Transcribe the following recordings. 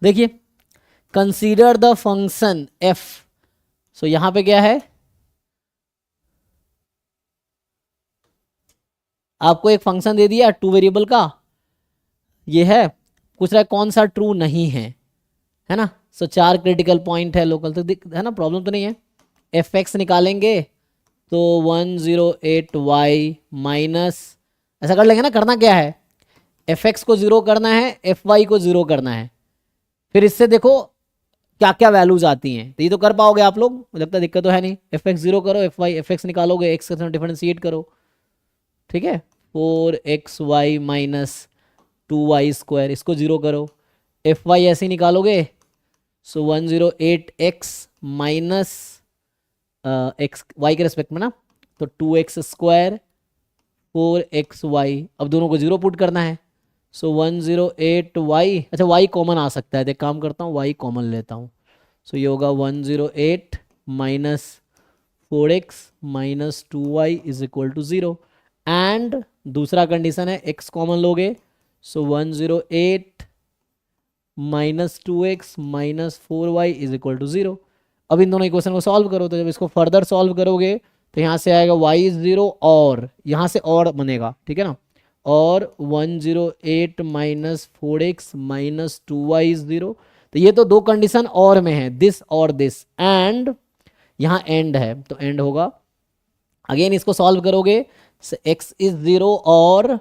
देखिए, consider the function f। सो यहां पे क्या है, आपको एक फंक्शन दे दिया 2 वेरिएबल का, ये है, पूछ रहा है कौन सा ट्रू नहीं है ना। सो 4 क्रिटिकल पॉइंट है लोकल, तो है ना, प्रॉब्लम तो नहीं है। एफ एक्स निकालेंगे तो 108y माइनस, ऐसा कर लेंगे ना, करना क्या है, एफ एक्स को 0 करना है, एफ वाई को 0 करना है, फिर इससे देखो क्या क्या वैल्यूज आती हैं, तो ये तो कर पाओगे आप लोग, मुझे लगता है दिक्कत तो है नहीं। एफ एक्स 0 करो, एफ एक्स निकालोगे, एक्स के साथ डिफरेंशिएट करो, ठीक है, 4xy माइनस 2y², इसको 0 करो, एफ वाई ऐसे ही निकालोगे, सो 108x माइनस एक्स वाई के रेस्पेक्ट में ना, तो 2x², 4xy, अब दोनों को 0 पुट करना है, सो 108y, अच्छा y कॉमन आ सकता है, तो एक काम करता हूँ y कॉमन लेता हूँ, सो ये होगा 108 minus 4x minus 2y is equal to 0, and दूसरा कंडीशन है x कॉमन लोगे, so 108 minus 2x minus 4y is equal to 0। अब इन दोनों इक्वेशन को सॉल्व करो, तो जब इसको फर्दर सॉल्व करोगे तो यहाँ से आएगा y इज 0, और यहाँ से और बनेगा, ठीक है ना, और 108 minus 4x minus 2y is 0। तो ये तो दो कंडीशन और में है, दिस और दिस, एंड यहाँ एंड है, तो एंड होगा। अगेन इसको सॉल्व करोगे, x इज 0 और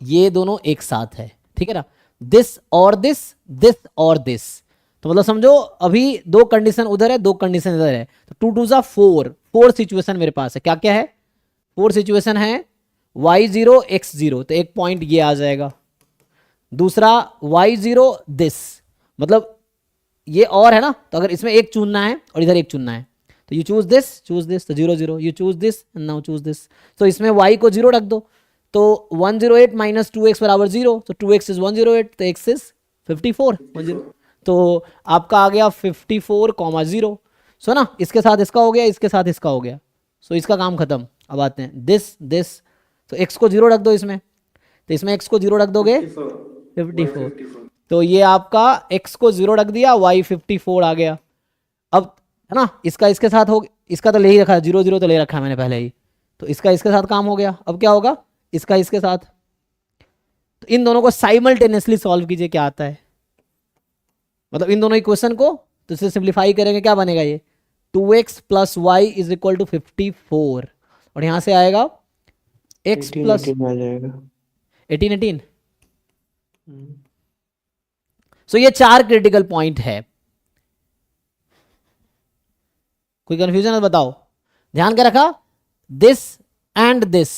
ये दोनों एक साथ है, ठीक है ना, दिस और दिस, दिस और दिस, तो मतलब समझो अभी दो कंडीशन उधर है, दो कंडीशन इधर है, तो 2 2 जा 4, 4 सिचुएशन मेरे पास है, क्या क्या है, 4 सिचुएशन है, y0 x0, तो एक पॉइंट ये आ जाएगा, दूसरा y0 दिस, मतलब ये और है ना, तो अगर इसमें एक चुनना है और इधर एक चुनना है, तो यू चूज दिस, तो 0 0, you choose this and now choose this, तो इसमें y को 0 रख दो, तो 108 माइनस 2x बराबर 0, तो 2x इज 108, तो x इज 54 10, तो आपका आ गया 54,0। सो ना, इसके साथ इसका हो गया, इसके साथ इसका हो गया, सो इसका काम खत्म। अब आते हैं दिस दिस, तो x को 0 रख दो इसमें, तो इसमें x को 0 रख दोगे 54, तो ये आपका x को 0 रख दिया, y 54 आ गया। अब है ना, इसका इसके साथ हो, इसका तो ले ही रखा है, 0 0 तो ले रखा है मैंने पहले ही, तो इसका इसके साथ काम हो गया। अब क्या होगा, इसका इसके साथ, तो इन दोनों को साइमल्टेनियसली सॉल्व कीजिए, क्या आता है, मतलब इन दोनों इक्वेशन को तो इसे सिंप्लीफाई करेंगे, क्या बनेगा ये 2x plus Y is equal to 54, और यहां से आएगा x 18 प्लस 18 आ जाएगा। 18 सो ये 4 क्रिटिकल पॉइंट है। कोई कंफ्यूजन है बताओ, ध्यान के रखा, this and this,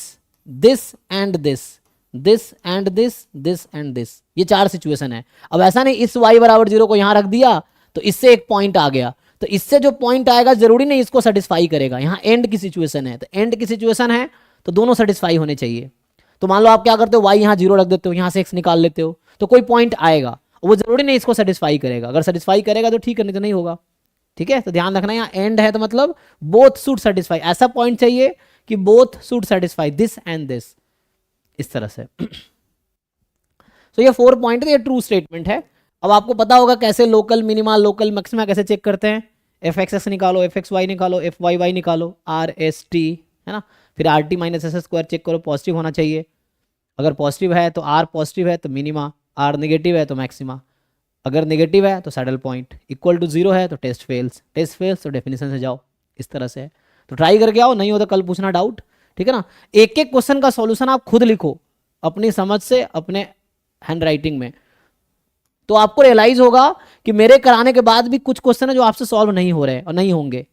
this and this, this and this, this and this, ये 4 सिचुएशन है। अब ऐसा नहीं इस y बराबर 0 को यहां रख दिया तो इससे एक पॉइंट आ गया, तो इससे जो पॉइंट आएगा जरूरी नहीं इसको सेटिस्फाई करेगा, यहां एंड की सिचुएशन है, तो एंड की सिचुएशन है तो दोनों सेटिस्फाई होने चाहिए। तो मान लो आप क्या करते हो, y यहां 0 रख देते हो, यहां से x निकाल लेते हो, तो कोई पॉइंट आएगा, वो जरूरी नहीं इसको सेटिस्फाई करेगा, अगर सेटिस्फाई करेगा तो ठीक है, नहीं तो नहीं होगा, ठीक है। तो ध्यान रखना, यहाँ एंड है तो मतलब बोथ शुड सेटिस्फाई, ऐसा पॉइंट चाहिए कि both should satisfy this and this, इस तरह से। तो ये 4 पॉइंट है, ये ट्रू स्टेटमेंट है। अब आपको पता होगा कैसे लोकल मिनिमा लोकल मैक्सिमा कैसे चेक करते हैं, एफ एक्स एस निकालो, एफ एक्स वाई निकालो, एफ वाई वाई निकालो, आर एस टी, है ना, फिर R T minus S square check करो, पॉजिटिव होना चाहिए, अगर पॉजिटिव है तो आर पॉजिटिव है तो मिनिमा, आर नेगेटिव है तो मैक्सिमा, अगर नेगेटिव है तो सैडल पॉइंट, इक्वल टू 0 है तो टेस्ट फेल्स तो डेफिनेशन से जाओ, इस तरह से है। तो ट्राई करके आओ, नहीं हो तो कल पूछना डाउट, ठीक है ना। एक एक क्वेश्चन का सॉल्यूशन आप खुद लिखो अपनी समझ से, अपने हैंड राइटिंग में, तो आपको रियलाइज होगा कि मेरे कराने के बाद भी कुछ क्वेश्चन है जो आपसे सॉल्व नहीं हो रहे और नहीं होंगे।